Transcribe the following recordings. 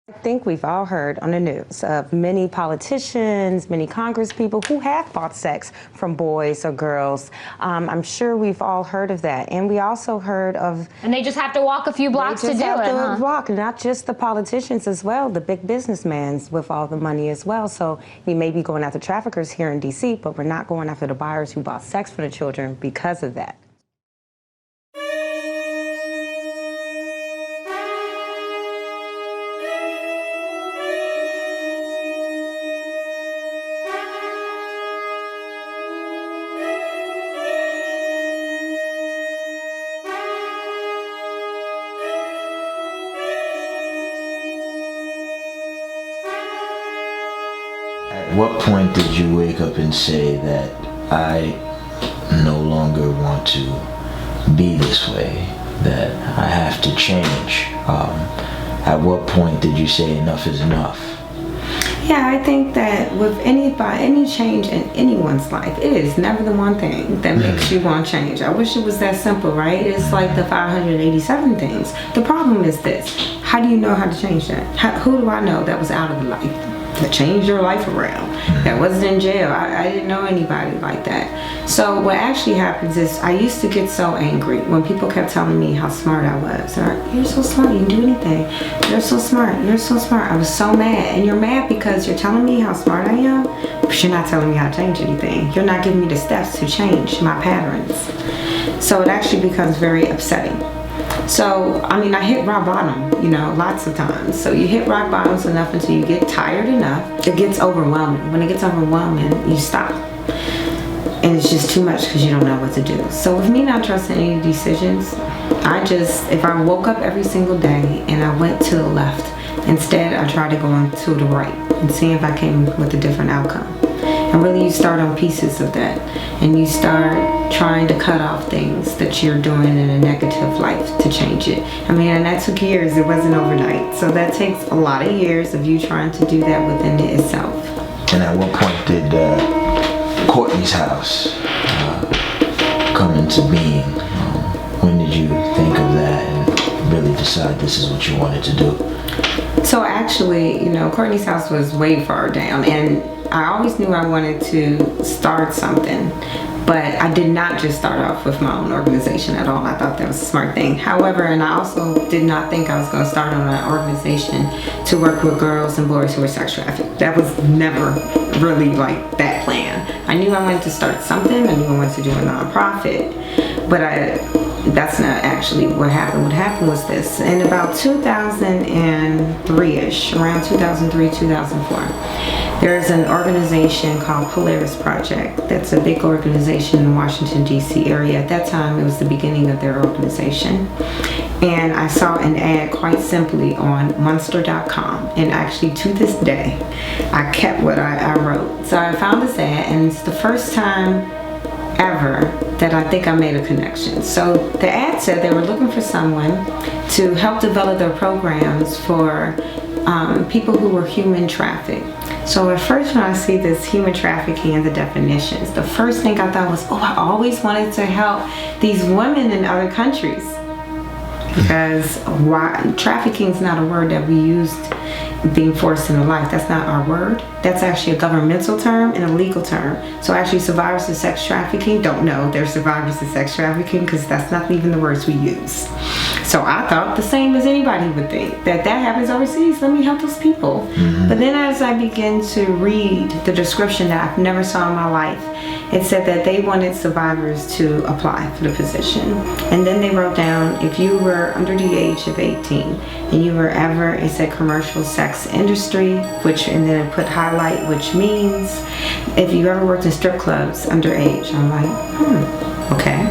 I think we've all heard on the news of many politicians, many Congress people who have bought sex from boys or girls. I'm sure we've all heard of that. And we also heard of... And they just have to walk a few blocks to do it, They just have to walk, not just the politicians as well, the big businessmen with all the money as well. So we may be going after traffickers here in D.C., but we're not going after the buyers who bought sex for the children because of that. At what point did you wake up and say that I no longer want to be this way, that I have to change? At what point did you say enough is enough? Yeah, I think that with any change in anyone's life, it is never the one thing that makes you want change. I wish it was that simple, right? It's like the 587 things. The problem is this: how do you know how to change that? Who do I know that was out of the life, that changed your life around, that wasn't in jail? I didn't know anybody like that. So what actually happens is I used to get so angry when people kept telling me how smart I was. You're so smart, you can do anything. You're so smart, you're so smart. I was so mad. And you're mad because you're telling me how smart I am, but you're not telling me how to change anything. You're not giving me the steps to change my patterns. So it actually becomes very upsetting. So, I mean, I hit rock bottom, you know, lots of times. So you hit rock bottoms enough until you get tired enough. It gets overwhelming. When it gets overwhelming, you stop. And it's just too much because you don't know what to do. So with me not trusting any decisions, if I woke up every single day and I went to the left, instead I tried to go to the right and see if I came with a different outcome. And really you start on pieces of that. And you start trying to cut off things that you're doing in a negative life to change it. I mean, and that took years. It wasn't overnight. So that takes a lot of years of you trying to do that within itself. And at what point did Courtney's house come into being? When did you think of that and really decide this is what you wanted to do? So actually, you know, Courtney's house was way far down, and I always knew I wanted to start something, but I did not just start off with my own organization at all. I thought that was a smart thing. However, and I also did not think I was going to start on an organization to work with girls and boys who were sex trafficked. That was never really like that plan. I knew I wanted to start something. I knew I wanted to do a nonprofit, but that's not actually what happened. What happened was this: in about 2003-ish, around 2003, 2004, there's an organization called Polaris Project. That's a big organization in the Washington, D.C. area. At that time, it was the beginning of their organization. And I saw an ad quite simply on Monster.com. And actually, to this day, I kept what I wrote. So I found this ad, and it's the first time ever that I think I made a connection. So the ad said they were looking for someone to help develop their programs for people who were human trafficked. So at first, when I see this human trafficking and the definitions, the first thing I thought was, oh, I always wanted to help these women in other countries. Because trafficking is not a word that we used being forced into life. That's not our word. That's actually a governmental term and a legal term. So actually survivors of sex trafficking don't know they're survivors of sex trafficking because that's not even the words we use. So I thought the same as anybody would think, that happens overseas, let me help those people. But then as I began to read the description that I've never saw in my life, it said that they wanted survivors to apply for the position. And then they wrote down, if you were under the age of 18 and you were ever, it said commercial sex industry, and then it put highlight, which means if you ever worked in strip clubs underage. I'm like, okay.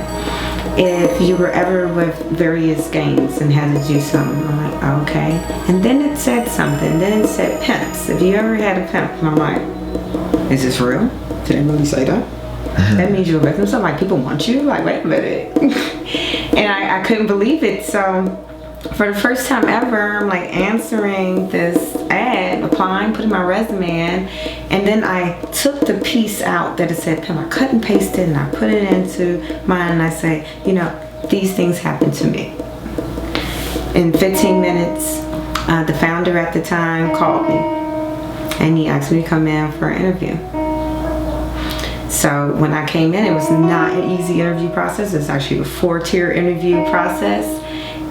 If you were ever with various gangs and had to do something, I'm like, okay. And then it said something, then it said pimps. If you ever had a pimp, I'm like, is this real? Did they really say that? That means you're a victim. So like, people want you? Like, wait a minute. And I couldn't believe it. So for the first time ever, I'm like answering this ad, applying, putting my resume in, and then I took the piece out that it said pimp. I cut and pasted and I put it into mine, and I say, you know, these things happen to me. In 15 minutes, The founder at the time called me and he asked me to come in for an interview. So when I came in, it was not an easy interview process. It's actually a 4-tier interview process.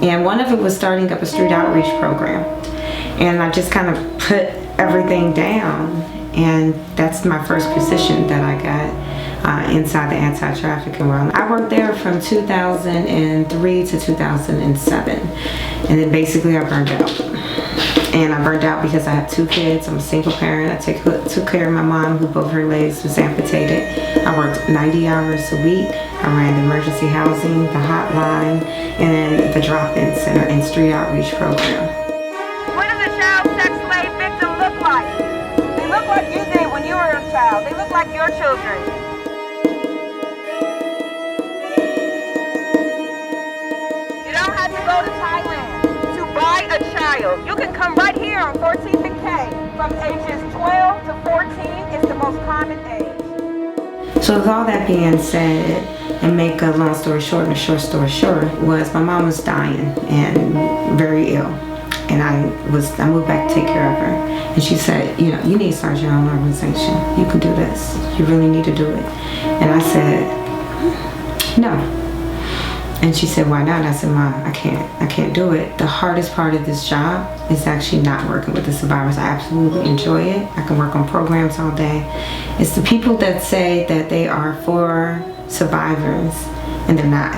And one of it was starting up a street outreach program. And I just kind of put everything down. And that's my first position that I got inside the anti-trafficking realm. I worked there from 2003 to 2007. And then basically I burned out. And I burned out because I have 2 kids. I'm a single parent. I took care of my mom, who both her legs was amputated. I worked 90 hours a week. I ran the emergency housing, the hotline, and the drop-in center and street outreach program. What does a child sex slave victim look like? They look like you did when you were a child. They look like your children. You don't have to go to Thailand to buy a child. You can come right here on 14th and K. From ages 12 to 14 is the most common age. So with all that being said, and make a long story short and a short story short, was my mom was dying and very ill. And I moved back to take care of her. And she said, you know, you need to start your own organization. You can do this. You really need to do it. And I said, no. And she said, why not? And I said, Ma, I can't do it. The hardest part of this job is actually not working with the survivors. I absolutely enjoy it. I can work on programs all day. It's the people that say that they are for survivors and they're not.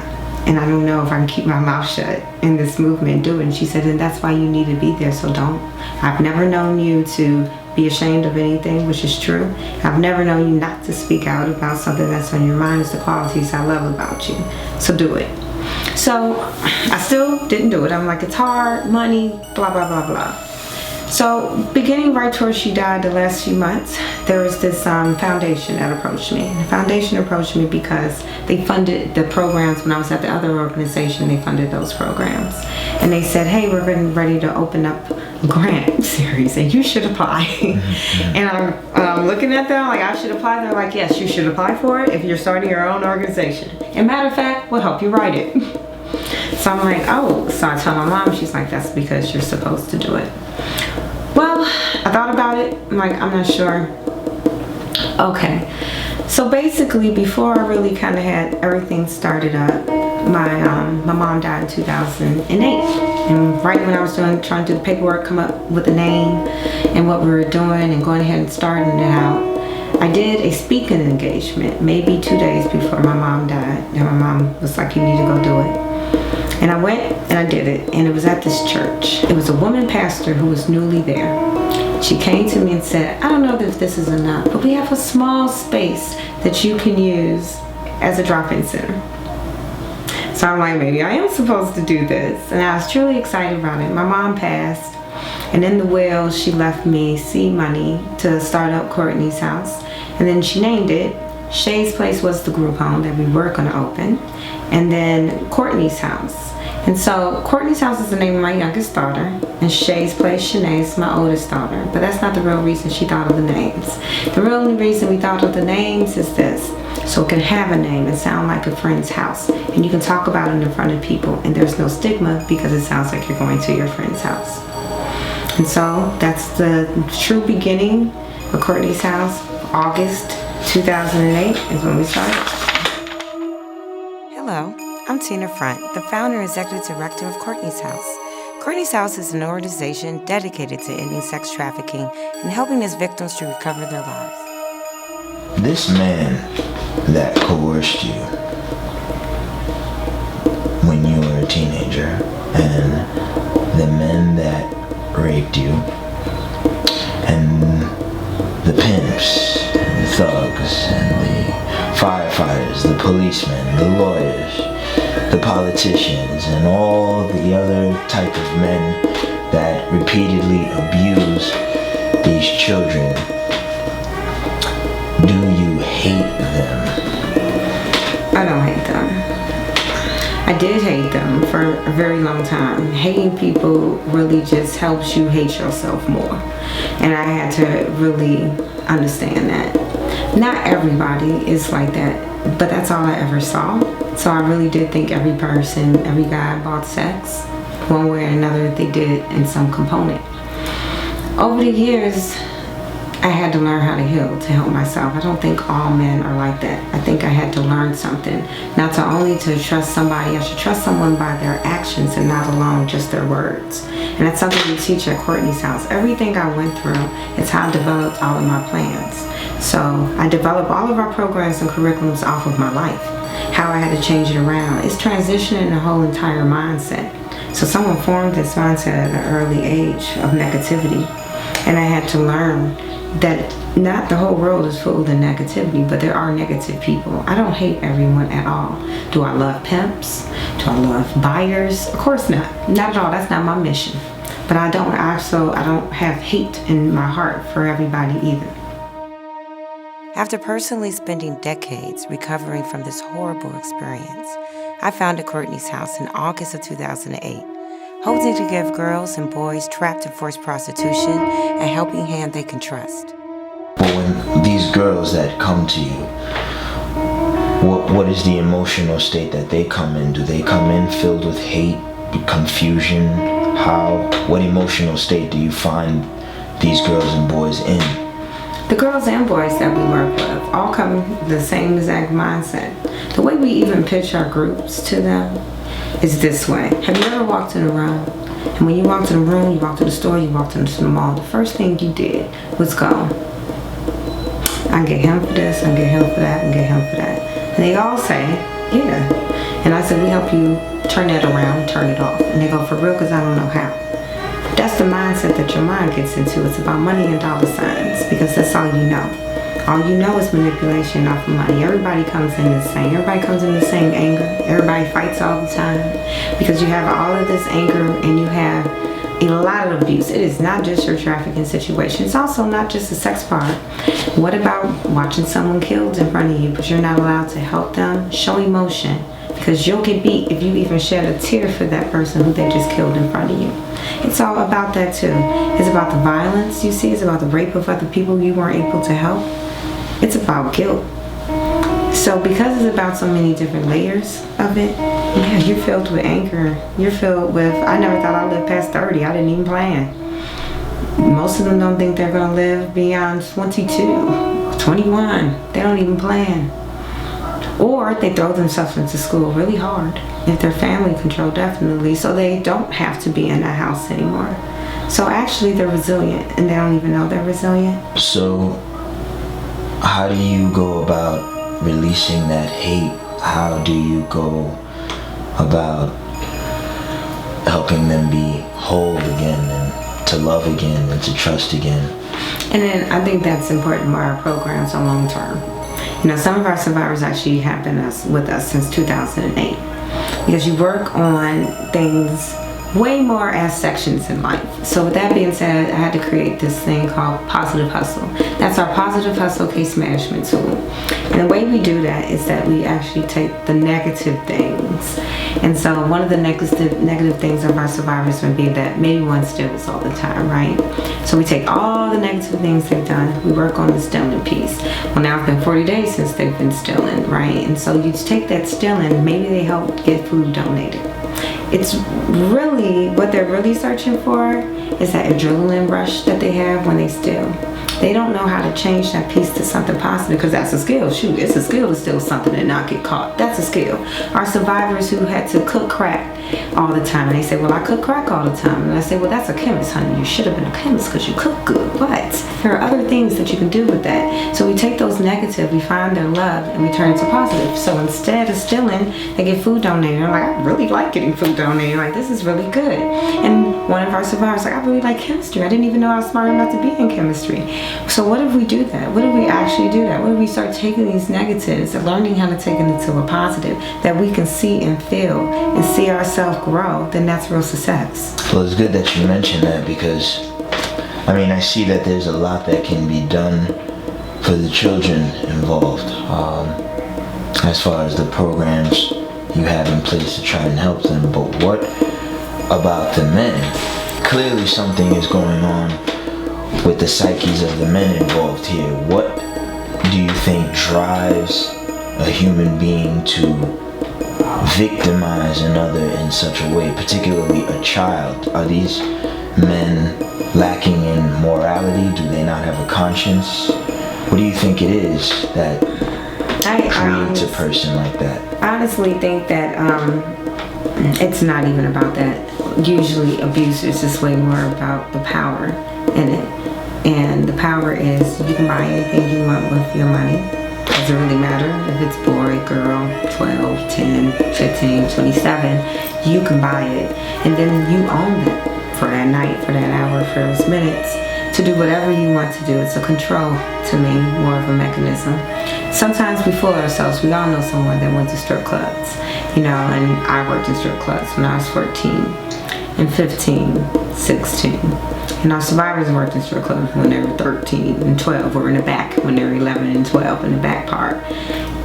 And I don't know if I can keep my mouth shut in this movement and do it. And she said, and that's why you need to be there, so don't. I've never known you to be ashamed of anything, which is true. I've never known you not to speak out about something that's on your mind. It's the qualities I love about you. So do it. So I still didn't do it. I'm like, it's hard, money, blah, blah, blah, blah. So beginning right towards she died the last few months, there was this foundation that approached me. And the foundation approached me because they funded the programs when I was at the other organization. They funded those programs. And they said, hey, we're getting ready to open up a grant series and you should apply. And I'm looking at them like, I should apply. They're like, yes, you should apply for it if you're starting your own organization. And matter of fact, we'll help you write it. So I'm like, oh. So I tell my mom, she's like, that's because you're supposed to do it. Well, I thought about it. I'm like, I'm not sure. Okay. So basically, before I really kind of had everything started up, my mom died in 2008. And right when I was trying to do the paperwork, come up with a name and what we were doing and going ahead and starting it out, I did a speaking engagement maybe 2 days before my mom died. And my mom was like, you need to go do it. And I went and I did it, and it was at this church. It was a woman pastor who was newly there. She came to me and said, I don't know if this is enough, but we have a small space that you can use as a drop-in center. So I'm like, maybe I am supposed to do this. And I was truly excited about it. My mom passed, and in the will, she left me seed money to start up Courtney's house. And then she named it. Shay's Place was the group home that we were going to open. And then Courtney's house. And so Courtney's house is the name of my youngest daughter, and Shay's Place, Shanae, is my oldest daughter. But that's not the real reason she thought of the names. The real reason we thought of the names is this: so it can have a name and sound like a friend's house, and you can talk about it in front of people, and there's no stigma because it sounds like you're going to your friend's house. And so that's the true beginning of Courtney's house. August 2008 is when we started. Hello. I'm Tina Front, the founder and executive director of Courtney's House. Courtney's House is an organization dedicated to ending sex trafficking and helping its victims to recover their lives. This man that coerced you when you were a teenager, and the men that raped you, and the pimps, and the thugs, and the firefighters, the policemen, the lawyers, the politicians, and all the other type of men that repeatedly abuse these children, do you hate them? I don't hate them. I did hate them for a very long time. Hating people really just helps you hate yourself more. And I had to really understand that. Not everybody is like that, but that's all I ever saw. So I really did think every person, every guy bought sex. one way or another they did in some component. Over the years, I had to learn how to heal to help myself. I don't think all men are like that. I think I had to learn something. Not to only to trust somebody, I should trust someone by their actions and not alone just their words. And that's something we teach at Courtney's house. Everything I went through is how I developed all of my plans. So I develop all of our programs and curriculums off of my life. How I had to change it around. It's transitioning the whole entire mindset. So someone formed this mindset at an early age of negativity. And I had to learn that not the whole world is full of negativity, but there are negative people. I don't hate everyone at all. Do I love pimps? Do I love buyers? Of course not. Not at all. That's not my mission. But I don't have hate in my heart for everybody either. After personally spending decades recovering from this horrible experience, I founded Courtney's House in August of 2008, hoping to give girls and boys trapped in forced prostitution a helping hand they can trust. But when these girls that come to you, what is the emotional state that they come in? Do they come in filled with hate, confusion? What emotional state do you find these girls and boys in? The girls and boys that we work with all come the same exact mindset. The way we even pitch our groups to them is this way. Have you ever walked in a room? And when you walked in the room, you walked to the store, you walked into the mall, the first thing you did was go, I get him for this, I get him for that, and get him for that. And they all say, yeah. And I said, we help you turn that around, turn it off. And they go, for real, because I don't know how. That's the mindset that your mind gets into. It's about money and dollar signs, because that's all you know. All you know is manipulation off of money. Everybody comes in the same. Everybody comes in the same anger. Everybody fights all the time because you have all of this anger and you have a lot of abuse. It is not just your trafficking situation. It's also not just the sex part. What about watching someone killed in front of you, but you're not allowed to help them? Show emotion, because you'll get beat if you even shed a tear for that person who they just killed in front of you. It's all about that too. It's about the violence you see. It's about the rape of other people you weren't able to help. It's about guilt. So because it's about so many different layers of it, yeah, you're filled with anger. You're filled with, I never thought I'd live past 30. I didn't even plan. Most of them don't think they're going to live beyond 22, 21. They don't even plan. Or they throw themselves into school really hard. If they're family control, definitely. So they don't have to be in that house anymore. So actually they're resilient and they don't even know they're resilient. So how do you go about releasing that hate? How do you go about helping them be whole again and to love again and to trust again? And then I think that's important for our programs on long term. You know, some of our survivors actually have been with us since 2008 because you work on things way more as sections in life. So with that being said, I had to create this thing called Positive Hustle. That's our Positive Hustle case management tool. And the way we do that is that we actually take the negative things. And so one of the negative things of our survivors would be that maybe one steals all the time, right? So we take all the negative things they've done, we work on the stealing piece. Well, now it's been 40 days since they've been stealing, right? And so you take that stealing, maybe they help get food donated. It's really, what they're really searching for is that adrenaline rush that they have when they steal. They don't know how to change that piece to something positive because that's a skill. Shoot, it's a skill to steal something and not get caught. That's a skill. Our survivors who had to cook crack all the time, and they say, well, I cook crack all the time. And I say, well, that's a chemist, honey. You should have been a chemist because you cook good. But there are other things that you can do with that. So we take those negative, we find their love, and we turn it to positive. So instead of stealing, they get food donated. I'm like, I really like getting food donated. Like, this is really good. And one of our survivors like, I really like chemistry. I didn't even know I was smart enough to be in chemistry. So what if we do that? What if we actually do that? What if we start taking these negatives and learning how to take it into a positive that we can see and feel and see ourselves grow? Then that's real success. Well, it's good that you mentioned that because, I mean, I see that there's a lot that can be done for the children involved as far as the programs you have in place to try and help them. But what about the men? Clearly something is going on with the psyches of the men involved here. What do you think drives a human being to victimize another in such a way, particularly a child? Are these men lacking in morality? Do they not have a conscience? What do you think it is that creates a person like that? I honestly think that it's not even about that. Usually abusers is way more about the power in it. And the power is you can buy anything you want with your money. Doesn't really matter if it's boy, girl, 12, 10, 15, 27. You can buy it. And then you own it for that night, for that hour, for those minutes, to do whatever you want to do. It's a control, to me, more of a mechanism. Sometimes we fool ourselves. We all know someone that went to strip clubs, you know, and I worked in strip clubs when I was 14 and 15, 16. And our survivors worked in strip clubs when they were 13 and 12, or in the back when they were 11 and 12 in the back part.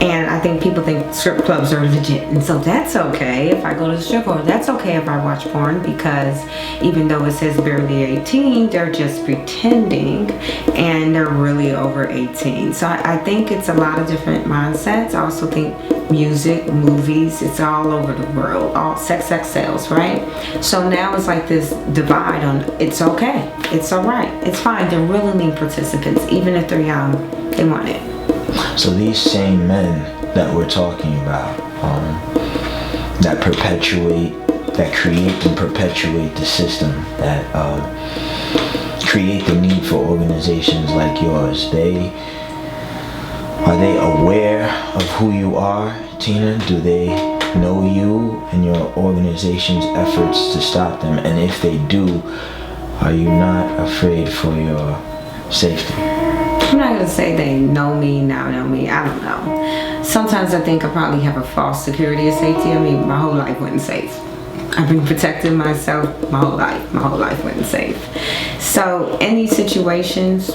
And I think people think strip clubs are legit, and so that's okay if I go to the strip club. That's okay if I watch porn, because even though it says barely 18, they're just pretending, and they're really over 18. So I think it's a lot of different mindsets. I also think music, movies, it's all over the world. All sex sells, right? So now it's like this divide on it's okay, it's all right, it's fine. They're willing participants, even if they're young, they want it. So these same men that we're talking about, that perpetuate, that create and perpetuate the system, that create the need for organizations like yours, are they aware of who you are, Tina? Do they know you and your organization's efforts to stop them? And if they do, are you not afraid for your safety? I'm not going to say they know me, not know me. I don't know. Sometimes I think I probably have a false security of safety. I mean, my whole life wasn't safe. I've been protecting myself my whole life. My whole life wasn't safe. So in these situations,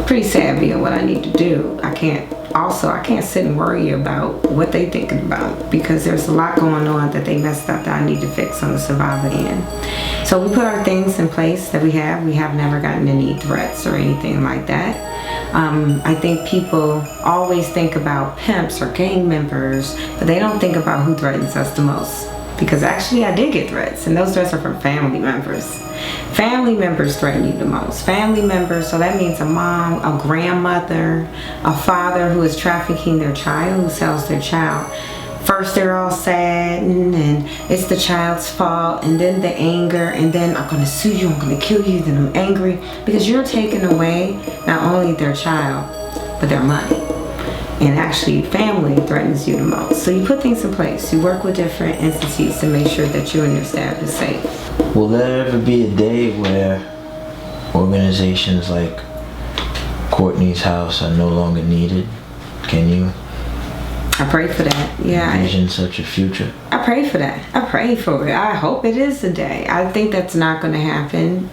pretty savvy on what I need to do. I can't sit and worry about what they thinking about, because there's a lot going on that they messed up that I need to fix on the survivor end. So we put our things in place that we have. We have never gotten any threats or anything like that. I think people always think about pimps or gang members, but they don't think about who threatens us the most. Because actually I did get threats, and those threats are from family members. Family members threaten you the most. Family members, so that means a mom, a grandmother, a father who is trafficking their child, who sells their child. First they're all sad, and it's the child's fault, and then the anger, and then I'm gonna sue you, I'm gonna kill you, then I'm angry, because you're taking away not only their child, but their money. And actually, family threatens you the most. So you put things in place. You work with different entities to make sure that you and your staff is safe. Will there ever be a day where organizations like Courtney's House are no longer needed? Can you? I pray for that. Yeah. Envision such a future? I pray for that. I pray for it. I hope it is a day. I think that's not going to happen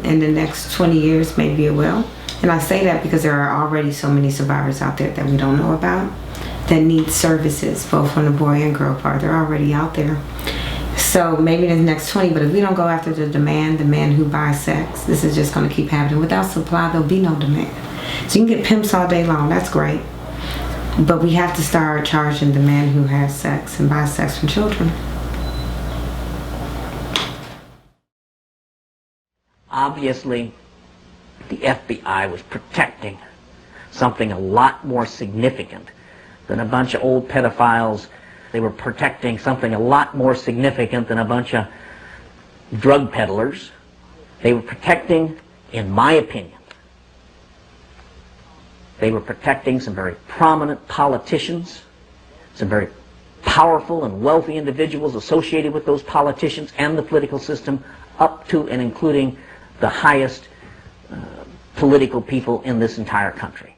in the next 20 years. Maybe it will. And I say that because there are already so many survivors out there that we don't know about that need services, both from the boy and girl part. They're already out there. So maybe in the next 20, but if we don't go after the demand, the man who buys sex, this is just going to keep happening. Without supply, there'll be no demand. So you can get pimps all day long. That's great. But we have to start charging the man who has sex and buys sex from children. Obviously, the FBI was protecting something a lot more significant than a bunch of old pedophiles. They were protecting something a lot more significant than a bunch of drug peddlers. They were protecting, in my opinion, they were protecting some very prominent politicians, some very powerful and wealthy individuals associated with those politicians and the political system, up to and including the highest political people in this entire country.